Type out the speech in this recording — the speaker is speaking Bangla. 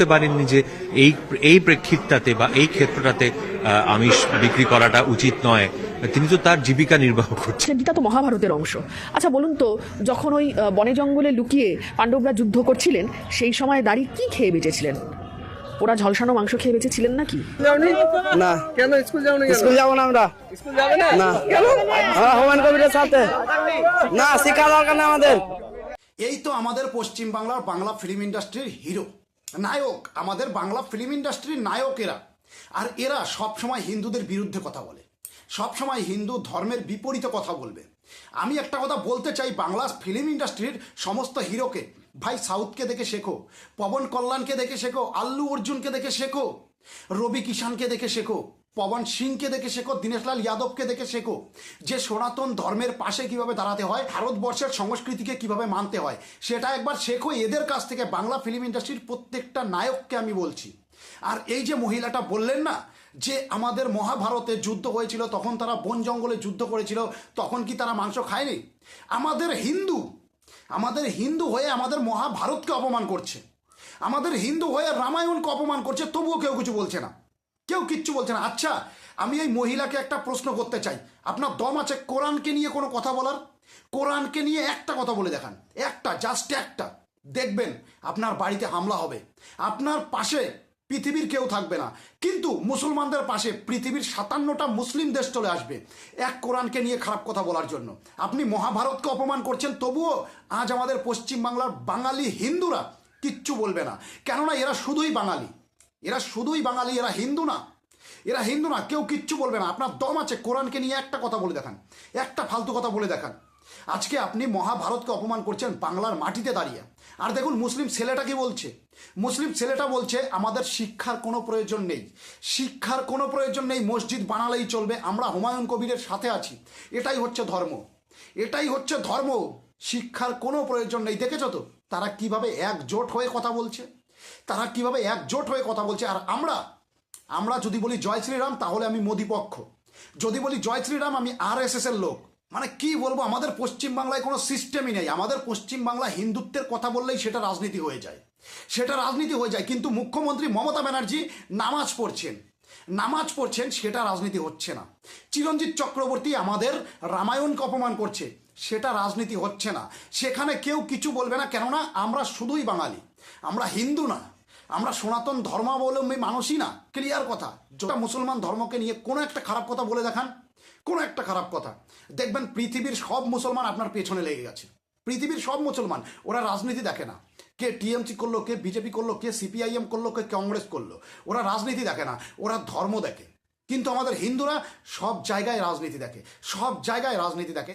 বুঝতে পারেননি যে এই এই প্রেক্ষিতটাতে বা এই ক্ষেত্রটাতে আমিষ বিক্রি করাটা উচিত নয়। তিনি তো তার জীবিকা নির্বাহ করছেন। গীতা তো মহাভারতের অংশ। আচ্ছা বলুন তো, যখন ওই বনে জঙ্গলে লুকিয়ে পাণ্ডবরা যুদ্ধ করছিলেন, সেই সময় দাঁড়িয়ে কি খেয়ে বেঁচেছিলেন? ওরা ঝলসানো মাংস খেয়ে বেঁচেছিলেন নাকি? না। কেন স্কুল যাও না? স্কুল যাবো না আমরা। স্কুল যাবে না? না। আমরা হুমায়ুন কবিরের সাথে না, শিক্ষা দরকার না আমাদের। এই তো আমাদের পশ্চিম বাংলার বাংলা ফিল্ম ইন্ডাস্ট্রির হিরো, নায়ক, আমাদের বাংলা ফিল্ম ইন্ডাস্ট্রির নায়ক এরা। আর এরা সবসময় হিন্দুদের বিরুদ্ধে কথা বলে, সবসময় হিন্দু ধর্মের বিপরীতে কথা বলবে। আমি একটা কথা বলতে চাই বাংলা ফিল্ম ইন্ডাস্ট্রির সমস্ত হিরোকে, ভাই সাউথকে দেখে শেখো, পবন কল্যাণকে দেখে শেখো, আল্লু অর্জুনকে দেখে শেখো, রবি কিষানকে দেখে শেখো, পবন সিংকে দেখে শেখো, দীনেশলাল যাদবকে দেখে শেখো, যে সনাতন ধর্মের পাশে কিভাবে দাঁড়াতে হয়, ভারতবর্ষের সংস্কৃতিকে কিভাবে মানতে হয়, সেটা একবার শেখো এদের কাছ থেকে। বাংলা ফিল্ম ইন্ডাস্ট্রির প্রত্যেকটা নায়ককে আমি বলছি। আর এই যে মহিলাটা বললেন না যে আমাদের মহাভারতে যুদ্ধ হয়েছিল, তখন তারা বন জঙ্গলে যুদ্ধ করেছিল, তখন কি তারা মাংস খায়নি? আমাদের হিন্দু হয়ে আমাদের মহাভারতকে অপমান করছে, আমাদের হিন্দু হয়ে রামায়ণকে অপমান করছে, তবুও কেউ কিছু বলছে না, কেউ কিচ্ছু বলছে না। আচ্ছা, আমি এই মহিলাকে একটা প্রশ্ন করতে চাই, আপনার দম আছে কোরআনকে নিয়ে কোনো কথা বলার? কোরআনকে নিয়ে একটা কথা বলে দেখান, একটা, জাস্ট একটা। দেখবেন আপনার বাড়িতে হামলা হবে, আপনার পাশে পৃথিবীর কেউ থাকবে না, কিন্তু মুসলমানদের পাশে পৃথিবীর 57টা মুসলিম দেশ চলে আসবে এক কোরআনকে নিয়ে খারাপ কথা বলার জন্য। আপনি মহাভারতকে অপমান করছেন, তবুও আজ আমাদের পশ্চিমবাংলার বাঙালি হিন্দুরা কিচ্ছু বলবে না, কেননা এরা শুধুই বাঙালি, এরা শুধুই বাঙালি, এরা হিন্দু না, এরা হিন্দু না, কেউ কিচ্ছু বলবে না। আপনার দম আছে কোরআনকে নিয়ে একটা কথা বলে দেখান, একটা ফালতু কথা বলে দেখান। আজকে আপনি মহাভারতকে অপমান করছেন বাংলার মাটিতে দাঁড়িয়ে। আর দেখুন মুসলিম ছেলেটা কি বলছে, মুসলিম ছেলেটা বলছে আমাদের শিক্ষার কোনো প্রয়োজন নেই, শিক্ষার কোনো প্রয়োজন নেই, মসজিদ বানালেই চলবে, আমরা হুমায়ুন কবিরের সাথে আছি, এটাই হচ্ছে ধর্ম, এটাই হচ্ছে ধর্ম, শিক্ষার কোনো প্রয়োজন নেই। দেখেছ তো তারা কিভাবে একজোট হয়ে কথা বলছে, তারা কিভাবে একজোট হয়ে কথা বলছে। আর আমরা যদি বলি জয় শ্রীরাম তাহলে আমি মোদি পক্ষ, যদি বলি জয় শ্রীরাম আমি RSS এর লোক। মানে কি বলবো, আমাদের পশ্চিমবাংলায় কোনো সিস্টেমই নেই। আমাদের পশ্চিমবাংলা হিন্দুত্বের কথা বললেই সেটা রাজনীতি হয়ে যায়, সেটা রাজনীতি হয়ে যায়। কিন্তু মুখ্যমন্ত্রী মমতা ব্যানার্জি নামাজ পড়ছেন, সেটা রাজনীতি হচ্ছে না। চিরঞ্জিত চক্রবর্তী আমাদের রামায়ণকে অপমান করছে, সেটা রাজনীতি হচ্ছে না। সেখানে কেউ কিছু বলবে না, কেননা আমরা শুধুই বাঙালি, আমরা হিন্দু না, আমরা সনাতন ধর্মাবলম্বী মানুষই না। ক্লিয়ার কথা। যেটা মুসলমান ধর্মকে নিয়ে কোনো একটা খারাপ কথা বলে দেখান, কোনো একটা খারাপ কথা, দেখবেন পৃথিবীর সব মুসলমান আপনার পেছনে লেগে গেছে। পৃথিবীর সব মুসলমান, ওরা রাজনীতি দেখে না, কে টিএমসি করলো, কে বিজেপি করলো, কে CPIM করলো, কে কংগ্রেস করলো, ওরা রাজনীতি দেখে না, ওরা ধর্ম দেখে। কিন্তু আমাদের হিন্দুরা সব জায়গায় রাজনীতি দেখে, সব জায়গায় রাজনীতি দেখে।